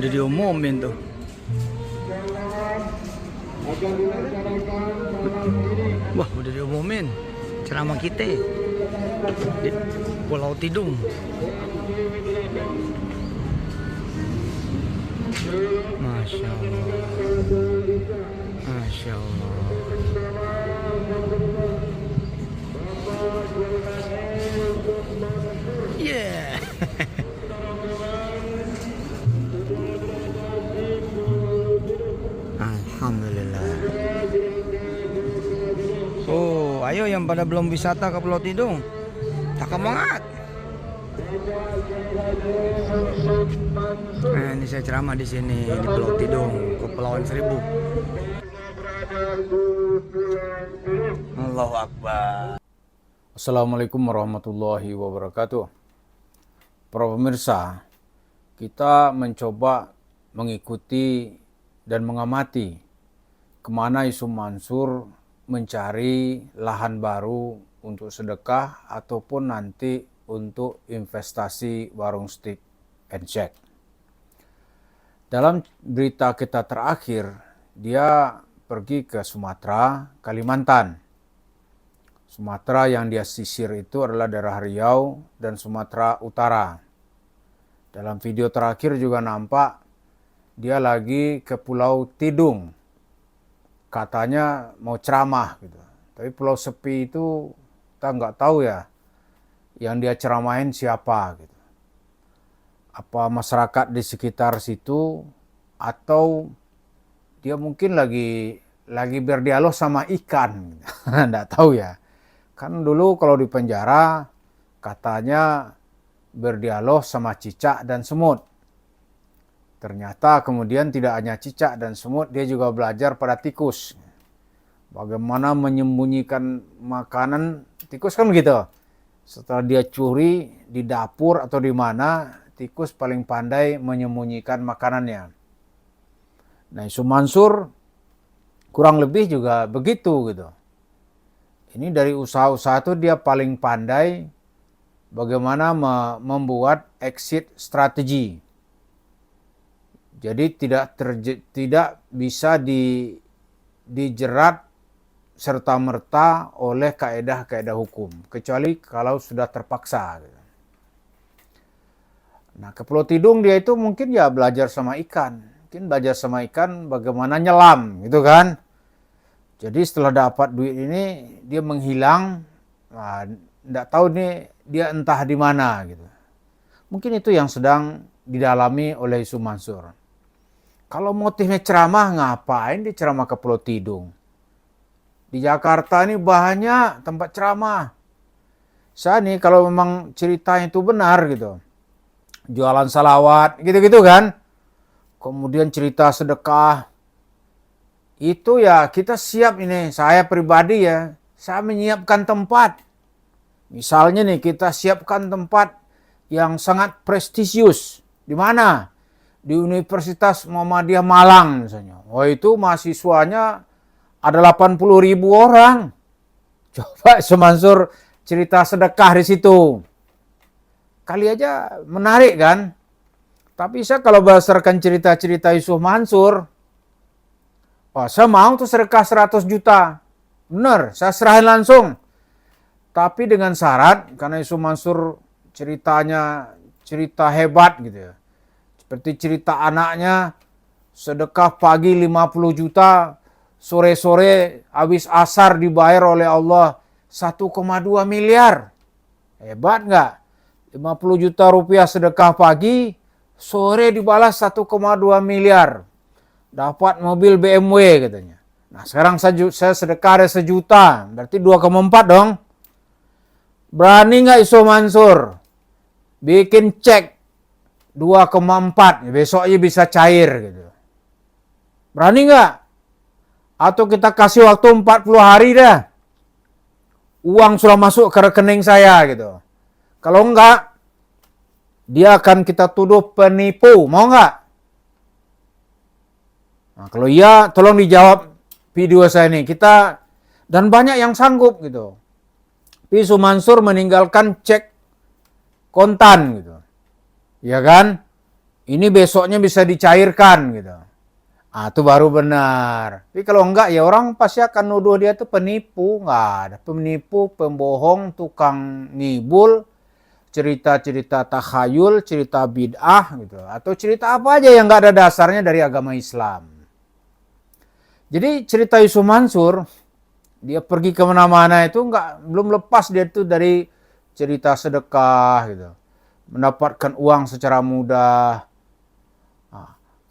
udah diumumin tuh. Wah, udah diumumin ceramah kita di Pulau Tidung. Masya Allah, Masya Allah. Yeah. Alhamdulillah. Oh, ayo yang pada belum wisata ke Pulau Tidung, cakep banget. Nah, ini saya ceramah di sini di Pulau Tidung, Kepulauan Seribu. Allahu Akbar. Assalamualaikum warahmatullahi wabarakatuh. Para pemirsa, kita mencoba mengikuti dan mengamati kemana Yusuf Mansur mencari lahan baru untuk sedekah ataupun nanti untuk investasi warung steak and shake. Dalam berita kita terakhir, dia pergi ke Sumatera, Kalimantan. Sumatera yang dia sisir itu adalah daerah Riau dan Sumatera Utara. Dalam video terakhir juga nampak dia lagi ke Pulau Tidung. Katanya mau ceramah gitu. Tapi Pulau Sepi itu kita nggak tahu ya yang dia ceramahin siapa gitu. Apa masyarakat di sekitar situ atau dia mungkin lagi berdialog sama ikan. Nggak tahu ya. Kan dulu kalau di penjara katanya berdialog sama cicak dan semut. Ternyata kemudian tidak hanya cicak dan semut, dia juga belajar pada tikus. Bagaimana menyembunyikan makanan, tikus kan begitu. Setelah dia curi di dapur atau di mana, tikus paling pandai menyembunyikan makanannya. Nah, Yusuf Mansur kurang lebih juga begitu gitu. Ini dari usaha-usaha itu dia paling pandai bagaimana membuat exit strategi. Jadi tidak bisa dijerat serta-merta oleh kaedah-kaedah hukum. Kecuali kalau sudah terpaksa. Nah, ke Pulau Tidung dia itu mungkin ya belajar sama ikan. Mungkin belajar sama ikan bagaimana nyelam gitu kan. Jadi setelah dapat duit ini dia menghilang, nggak tahu nih dia entah di mana gitu. Mungkin itu yang sedang didalami oleh Yusuf Mansur. Kalau motifnya ceramah, ngapain dia ceramah ke Pulau Tidung? Di Jakarta ini banyak tempat ceramah. Saya nih kalau memang ceritanya itu benar gitu, jualan salawat gitu-gitu kan, kemudian cerita sedekah. Itu ya kita siap ini, saya pribadi ya, saya menyiapkan tempat. Misalnya nih kita siapkan tempat yang sangat prestisius. Di mana? Di Universitas Muhammadiyah Malang misalnya. Oh itu mahasiswanya ada 80.000 orang. Coba Mansur cerita sedekah di situ. Kali aja menarik kan? Tapi saya kalau berdasarkan cerita-cerita Yusuf Mansur, saya mau tuh sedekah 100 juta. Benar, saya serahin langsung. Tapi dengan syarat, karena Yusuf Mansur ceritanya cerita hebat gitu ya. Seperti cerita anaknya, sedekah pagi 50 juta, sore-sore habis asar dibayar oleh Allah 1,2 miliar. Hebat nggak? 50 juta rupiah sedekah pagi, sore dibalas 1,2 miliar. Dapat mobil BMW katanya. Nah sekarang saya sedekah ada 1 juta, berarti 2,4 dong. Berani nggak Yusuf Mansur bikin cek 2,4, besoknya bisa cair gitu. Berani nggak? Atau kita kasih waktu 40 hari dah. Uang sudah masuk ke rekening saya gitu. Kalau enggak, dia akan kita tuduh penipu. Mau nggak? Nah, kalau iya, tolong dijawab video saya ini. Dan banyak yang sanggup gitu. Yusuf Mansur meninggalkan cek kontan gitu. Ya kan? ini besoknya bisa dicairkan gitu. Ah, itu baru benar. Tapi kalau enggak ya orang pasti akan nuduh dia tuh penipu. Enggak ada penipu, pembohong, tukang ngibul, cerita-cerita takhayul, cerita bid'ah gitu. Atau cerita apa aja yang enggak ada dasarnya dari agama Islam. Jadi cerita Yusuf Mansur, dia pergi kemana-mana itu belum lepas dia tuh dari cerita sedekah gitu. Mendapatkan uang secara mudah.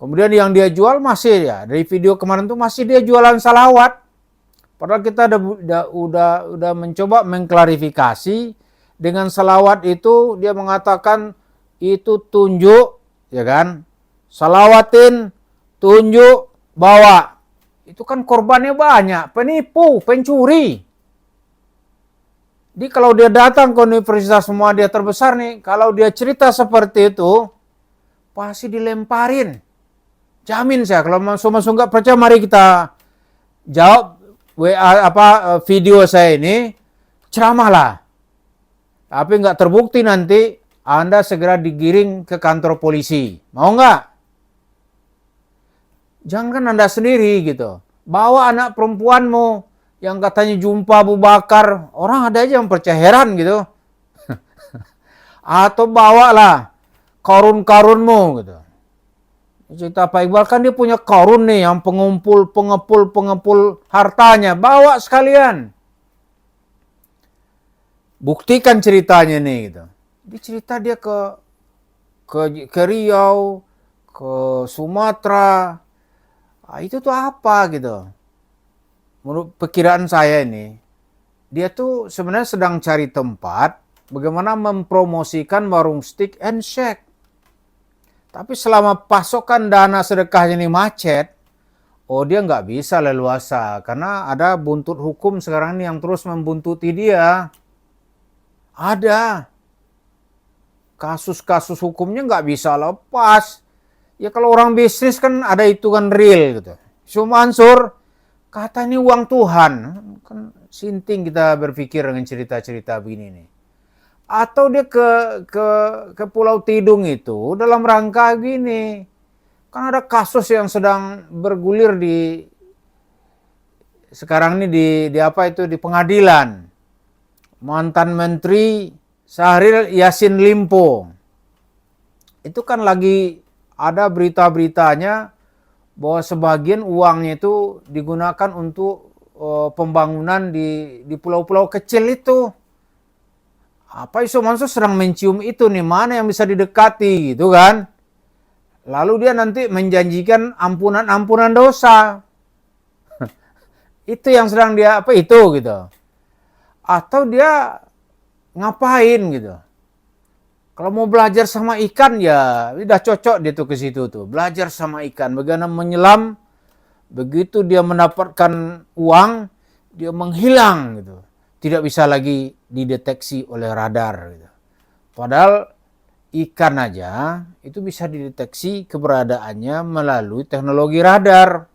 Kemudian yang dia jual masih ya, dari video kemarin tuh masih dia jualan salawat. Padahal kita udah mencoba mengklarifikasi dengan salawat itu dia mengatakan itu tunjuk, ya kan? Salawatin, tunjuk, bawa. Itu kan korbannya banyak, penipu, pencuri. Jadi kalau dia datang ke universitas semua dia terbesar nih, kalau dia cerita seperti itu, pasti dilemparin. Jamin saya, kalau masuk nggak percaya, mari kita jawab video saya ini, ceramahlah. Tapi nggak terbukti nanti Anda segera digiring ke kantor polisi. Mau nggak? Jangan Anda sendiri gitu. Bawa anak perempuanmu yang katanya jumpa Abu Bakar. Orang ada aja yang percaya, heran gitu. Atau bawalah karun-karunmu gitu. Cerita Pak Iqbal kan dia punya karun nih yang pengepul hartanya. Bawa sekalian. Buktikan ceritanya nih gitu. Dia cerita dia ke Riau, ke Sumatera. Nah, itu tuh apa gitu. Menurut perkiraan saya ini, dia tuh sebenarnya sedang cari tempat bagaimana mempromosikan warung steak and shake. Tapi selama pasokan dana sedekahnya ini macet, dia nggak bisa leluasa. Karena ada buntut hukum sekarang ini yang terus membuntuti dia. Ada. Kasus-kasus hukumnya nggak bisa lepas. Ya kalau orang bisnis kan ada hitungan real gitu. Yusuf Mansur, kata ini uang Tuhan. Kan sinting kita berpikir dengan cerita-cerita begini nih. Atau dia ke Pulau Tidung itu dalam rangka gini. Kan ada kasus yang sedang bergulir sekarang ini di pengadilan. Mantan Menteri Syahril Yassin Limpo. Itu kan lagi ada berita-beritanya bahwa sebagian uangnya itu digunakan untuk pembangunan di pulau-pulau kecil itu. Apa Yusuf Mansur sedang mencium itu nih, mana yang bisa didekati gitu kan. Lalu dia nanti menjanjikan ampunan dosa. Itu yang sedang dia gitu. Atau dia ngapain gitu. Kalau mau belajar sama ikan ya udah cocok dia tuh ke situ tuh. Belajar sama ikan, bagaimana menyelam, begitu dia mendapatkan uang, dia menghilang gitu. Tidak bisa lagi dideteksi oleh radar gitu. Padahal ikan aja itu bisa dideteksi keberadaannya melalui teknologi radar.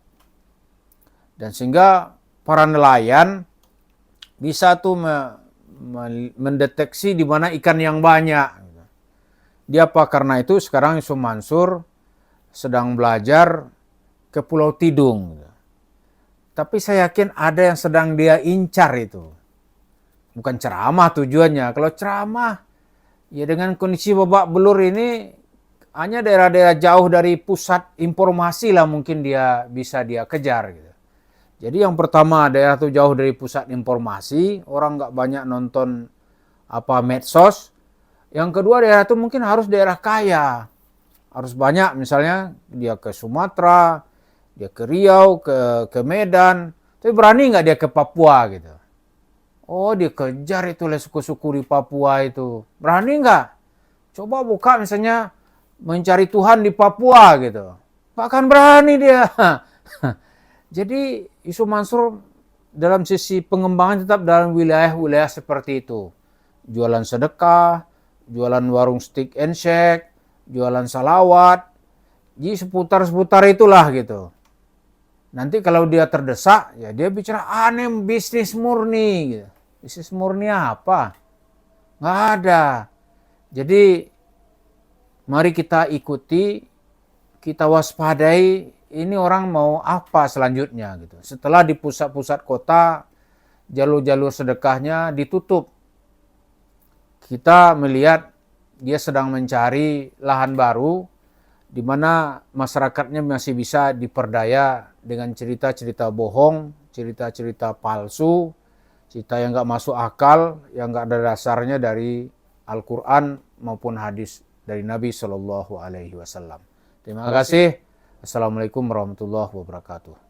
Dan sehingga para nelayan bisa tuh mendeteksi di mana ikan yang banyak. Dia apa? Karena itu sekarang Yusuf Mansur sedang belajar ke Pulau Tidung. Tapi saya yakin ada yang sedang dia incar itu. Bukan ceramah tujuannya. Kalau ceramah, ya dengan kondisi babak belur ini, hanya daerah-daerah jauh dari pusat informasi lah mungkin dia bisa kejar gitu. Jadi yang pertama, daerah itu jauh dari pusat informasi, orang nggak banyak nonton medsos. Yang kedua, daerah itu mungkin harus daerah kaya. Harus banyak, misalnya dia ke Sumatera, dia ke Riau, ke Medan. Tapi berani nggak dia ke Papua gitu? Dia kejar itu oleh suku-suku di Papua itu. Berani nggak? Coba buka misalnya mencari Tuhan di Papua gitu. Nggak akan berani dia. Jadi Yusuf Mansur dalam sisi pengembangan tetap dalam wilayah-wilayah seperti itu. Jualan sedekah, jualan warung steak and shake, jualan salawat. Jadi seputar-seputar itulah gitu. Nanti kalau dia terdesak, ya dia bicara aneh bisnis murni gitu. Bisnis murni apa? Nggak ada. Jadi mari kita ikuti kita waspadai ini orang mau apa selanjutnya gitu. Setelah di pusat-pusat kota jalur-jalur sedekahnya ditutup, kita melihat dia sedang mencari lahan baru di mana masyarakatnya masih bisa diperdaya dengan cerita-cerita bohong, cerita-cerita palsu, cerita yang nggak masuk akal, yang nggak ada dasarnya dari Al-Quran maupun hadis dari Nabi Shallallahu Alaihi Wasallam. Terima kasih. Assalamualaikum warahmatullahi wabarakatuh.